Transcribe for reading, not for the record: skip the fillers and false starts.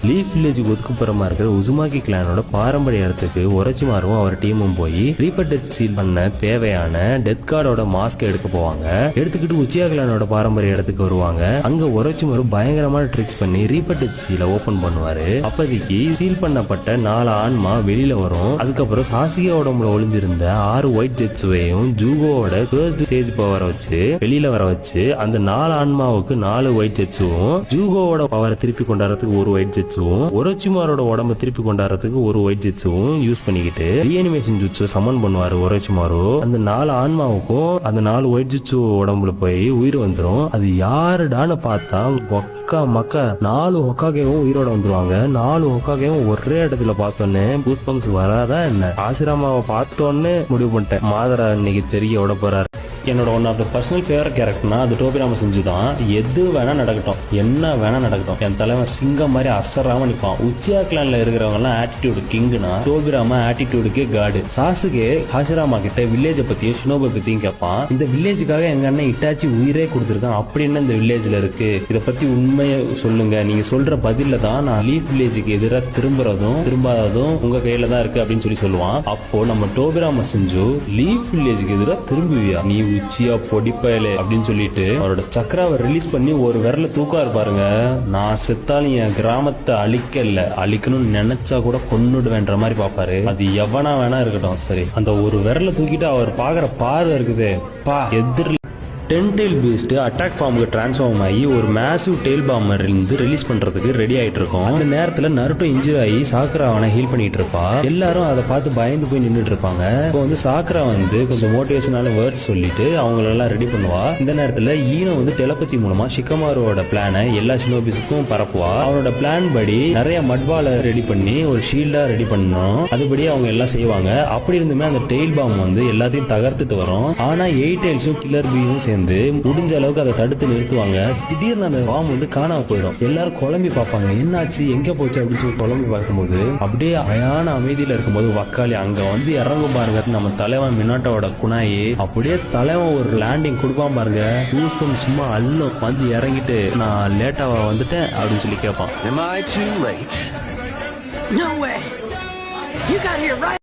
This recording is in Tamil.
லீஃப் வில்லேஜுக்கு ஒதுக்குப்புறமா இருக்கிற உசுமாகி கிளானோட பாரம்பரிய இடத்துக்கு ஒரச்சிமாரும் அவர் டீமும் போய் ரீப்பர் டெத் சீல் பண்ண தேவையான டெத் கார்டோட மாஸ்க் எடுக்க போவாங்க. எடுத்துக்கிட்டு உச்சியா கிளானோட பாரம்பரிய இடத்துக்கு வருவாங்க. அங்க ஒரச்சிமாரு பயங்கரமான ட்ரிக்ஸ் பண்ணி ரீப்பர் டெத் சீலை ஓபன் பண்ணுவாரு. அப்போதைக்கு சீல் பண்ணப்பட்ட 4 ஆன்மா வெளியில வரும். அதுக்கப்புறம் சாசிகா உடம்புல ஒளிஞ்சிருந்த 6 ஒயிட் ஜெட்ஸுவையும் ஜூகோவோட ஃபர்ஸ்ட் ஸ்டேஜ் பவரை வச்சு வெளியில வர வச்சு அந்த 4 ஆன்மாவுக்கு 4 ஒயிட் ஜெட்ஸும் ஜூகோவோட பவரை திருப்பி கொண்டாடுறதுக்கு 1 ஒயிட் ஜெட்ஸும் ஒரோச்சிமாரோட உடம்ப திருப்பி கொண்டாடுறதுக்கு 1 ஒயிட் ஜெட்ஸும் யூஸ் பண்ணிக்கிட்டு ரீஅனிமேஷன் ஜுட்ஸு சமன் பண்ணுவாரு ஒரோச்சிமாரு. அந்த 4 ஆன்மாவுக்கும் அந்த 4 ஒயிட் ஜெட்ஸு உடம்புல போய் உயிர் வந்துடும். அது யாருடான்னு பார்த்தா ஒக்கா மக்கா 4 ஹொக்காகேவும் உயிரோட வந்துருவாங்க. 4 ஹொக்காகேவும் ஒரே இடத்துல பார்த்தோன்னே பூஸ்பம்ஸ் வராதா என்ன? ஆசிராமாவை பார்த்தோன்னே முடிவு பண்ணிட்டேன், மாதரா இன்னைக்கு தெரிய விட போறாரு. என்னோட one of the personal favourite கேரக்டர்னா அது டோபிராம செஞ்சு தான். எது வேணா நடக்கட்டும், என்ன வேணா நடக்கட்டும், என் தலைவன் சிங்கம் மாதிரி அசராம நிற்பான். உச்சியா கிளான்ல இருக்கிறவங்க எல்லாம் ஆட்டிடியூடு கிங்குனா டோபிராம ஆட்டிடியூடுக்கே காடு. சாசுகே ஹாஷிராமா கிட்ட வில்லேஜை பத்தியும் ஷினோபை பத்தியும் கேட்பான். இந்த வில்லேஜுக்காக எங்க அண்ணன் இட்டாச்சி உயிரே கொடுத்துருக்கான், அப்படின்னு இந்த வில்லேஜ்ல இருக்கு, இதை பத்தி உண்மையை சொல்லுங்க, நீங்க சொல்ற பதில தான் நான் லீஃப் வில்லேஜுக்கு எதிராக திரும்பாததும் உங்க கையில தான் இருக்கு அப்படின்னு சொல்லுவான். அப்போ நம்ம டோபிராம செஞ்சு லீஃப் வில்லேஜுக்கு எதிராக திரும்புவியா நீ உச்சியா பொடிப்பயலே அப்படின்னு சொல்லிட்டு அவரோட சக்கராவை ரிலீஸ் பண்ணி ஒரு விரல தூக்காரு பாருங்க. நான் செத்தாலும் என் கிராமத்தை அழிக்கணும்னு நினைச்சா கூட கொன்னுடுவேன்ற மாதிரி பாப்பாரு. அது எவனா வேணா இருக்கட்டும் சரி, அந்த ஒரு விரல தூக்கிட்டு அவர் பாக்குற பார்வை இருக்குது பா எதிர். 10 டெயில் பீஸ்ட் அட்டாக் ஃபார்முக்கு டிரான்ஸ்ஃபார்ம் ஆகி ஒரு மேசிவ் டெயில் பாம்பர் இருந்து ரிலீஸ் பண்றதுக்கு ரெடி ஆயிட்டு இருக்கோம். அந்த நேரத்துல நருட்டோ இன்ஜுரி ஆகி சாக்குரா அவனை ஹீல் பண்ணிட்டு இருப்பா. எல்லாரும் அதை பார்த்து பயந்து போய் நின்றுட்டு இருப்பாங்க. இப்போ சாக்குரா கொஞ்சம் மோட்டிவேஷனால வேர்ட்ஸ் சொல்லிட்டு அவங்களெல்லாம் ரெடி பண்ணுவா. இந்த நேரத்துல ஈனோ டெலபதி மூலமா ஷிகமாரோட பிளானை எல்லா ஷினோபிஸுக்கும் பரப்புவா. அவனோட பிளான் படி நிறைய மட்பாலை ரெடி பண்ணி ஒரு ஷீல்டா ரெடி பண்ணணும். அதுபடி அவங்க எல்லாம் செய்வாங்க. அப்படி இருந்துமே அந்த டெயில் பாம் எல்லாத்தையும் தகர்த்துட்டு வரும். ஆனா 8 டெயில்ஸும் கில்லர் பீயும் சேர்ந்து முடிஞ்ச அளவுக்கு அதை தடுத்து நிறுத்துவாங்க. திடீர்னு அந்த பாம் காணாம போயிடும். எல்லாரும் குழம்பி பார்ப்பாங்க, என்னாச்சு எங்க போச்சு அப்படின்னு சொல்லி குழம்பி பார்க்கும்போது அப்படியே அயான அமைதியில இருக்கும்போது வக்காளி அங்க இறங்கும் பாருங்க. நம்ம தலைவன் மினாட்டோட குணாயி அப்படியே தலைவன் ஒரு லேண்டிங் கொடுப்பான் பாருங்க. சும்மா அல்லும் இறங்கிட்டு நான் லேட்டாவா வந்துட்டேன் அப்படின்னு சொல்லி கேட்பான். Am I too late? No way! You got here right